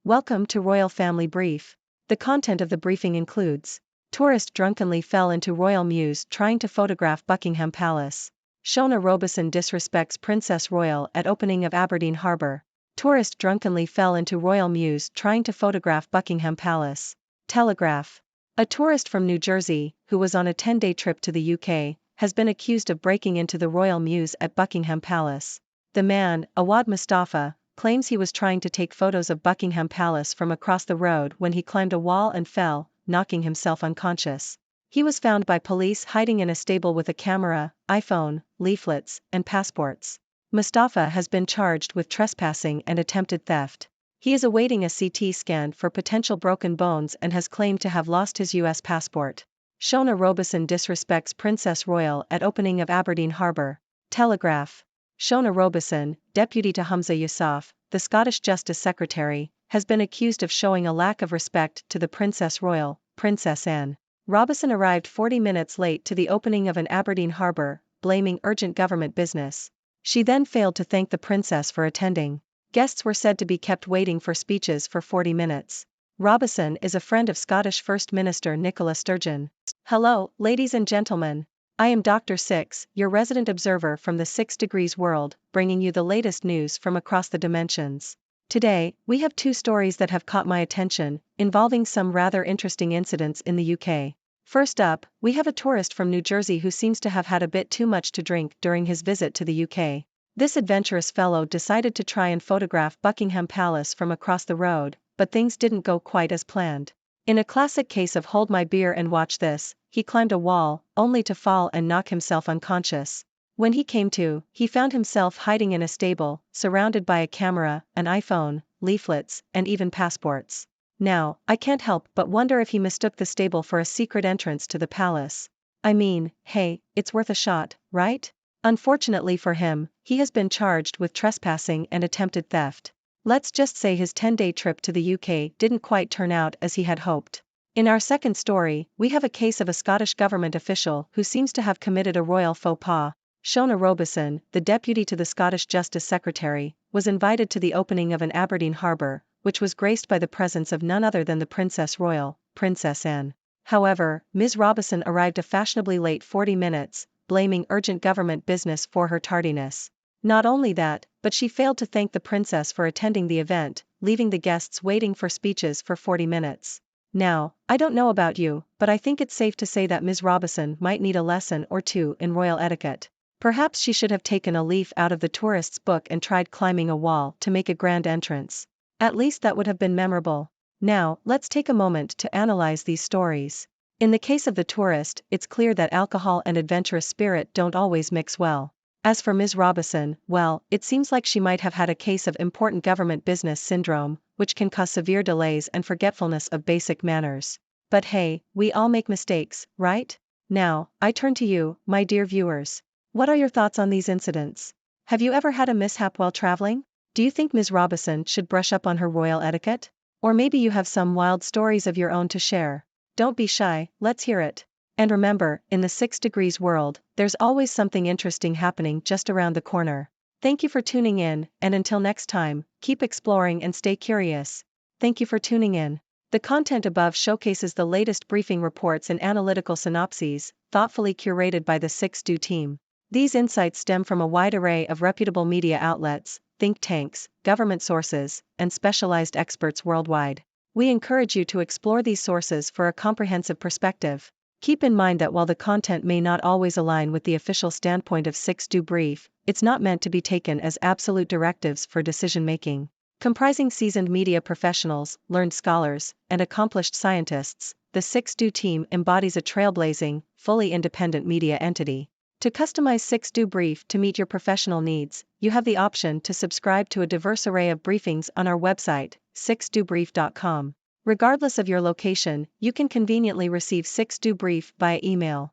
Welcome to Royal Family Brief. The content of the briefing includes: tourist drunkenly fell into Royal Mews trying to photograph Buckingham Palace. Shona Robeson disrespects Princess Royal at opening of Aberdeen Harbour. Tourist drunkenly fell into Royal Mews trying to photograph Buckingham Palace. Telegraph. A tourist from New Jersey, who was on a 10-day trip to the UK, has been accused of breaking into the Royal Mews at Buckingham Palace. The man, Awad Mustafa, claims he was trying to take photos of Buckingham Palace from across the road when he climbed a wall and fell, knocking himself unconscious. He was found by police hiding in a stable with a camera, iPhone, leaflets, and passports. Mustafa has been charged with trespassing and attempted theft. He is awaiting a CT scan for potential broken bones and has claimed to have lost his US passport. Shona Robeson disrespects Princess Royal at opening of Aberdeen Harbour. Telegraph. Shona Robeson, deputy to Humza Yousaf, the Scottish Justice Secretary, has been accused of showing a lack of respect to the Princess Royal, Princess Anne. Robeson arrived 40 minutes late to the opening of an Aberdeen harbour, blaming urgent government business. She then failed to thank the princess for attending. Guests were said to be kept waiting for speeches for 40 minutes. Robeson is a friend of Scottish First Minister Nicola Sturgeon. Hello, ladies and gentlemen. I am Dr. Six, your resident observer from the 6 Degrees world, bringing you the latest news from across the dimensions. Today, we have 2 stories that have caught my attention, involving some rather interesting incidents in the UK. First up, we have a tourist from New Jersey who seems to have had a bit too much to drink during his visit to the UK. This adventurous fellow decided to try and photograph Buckingham Palace from across the road, but things didn't go quite as planned. In a classic case of hold my beer and watch this, he climbed a wall, only to fall and knock himself unconscious. When he came to, he found himself hiding in a stable, surrounded by a camera, an iPhone, leaflets, and even passports. Now, I can't help but wonder if he mistook the stable for a secret entrance to the palace. I mean, hey, it's worth a shot, right? Unfortunately for him, he has been charged with trespassing and attempted theft. Let's just say his 10-day trip to the UK didn't quite turn out as he had hoped. In our second story, we have a case of a Scottish government official who seems to have committed a royal faux pas. Shona Robeson, the deputy to the Scottish Justice Secretary, was invited to the opening of an Aberdeen harbour, which was graced by the presence of none other than the Princess Royal, Princess Anne. However, Ms. Robeson arrived a fashionably late 40 minutes, blaming urgent government business for her tardiness. Not only that, but she failed to thank the princess for attending the event, leaving the guests waiting for speeches for 40 minutes. Now, I don't know about you, but I think it's safe to say that Ms. Robeson might need a lesson or 2 in royal etiquette. Perhaps she should have taken a leaf out of the tourist's book and tried climbing a wall to make a grand entrance. At least that would have been memorable. Now, let's take a moment to analyze these stories. In the case of the tourist, it's clear that alcohol and adventurous spirit don't always mix well. As for Ms. Robeson, well, it seems like she might have had a case of important government business syndrome, which can cause severe delays and forgetfulness of basic manners. But hey, we all make mistakes, right? Now, I turn to you, my dear viewers. What are your thoughts on these incidents? Have you ever had a mishap while traveling? Do you think Ms. Robeson should brush up on her royal etiquette? Or maybe you have some wild stories of your own to share. Don't be shy, let's hear it. And remember, in the 6 Degrees world, there's always something interesting happening just around the corner. Thank you for tuning in, and until next time, keep exploring and stay curious. Thank you for tuning in. The content above showcases the latest briefing reports and analytical synopses, thoughtfully curated by the 6Do team. These insights stem from a wide array of reputable media outlets, think tanks, government sources, and specialized experts worldwide. We encourage you to explore these sources for a comprehensive perspective. Keep in mind that while the content may not always align with the official standpoint of 6Do Brief, it's not meant to be taken as absolute directives for decision-making. Comprising seasoned media professionals, learned scholars, and accomplished scientists, the 6Do team embodies a trailblazing, fully independent media entity. To customize 6Do Brief to meet your professional needs, you have the option to subscribe to a diverse array of briefings on our website, 6dobrief.com. Regardless of your location, you can conveniently receive 6Do Brief via email.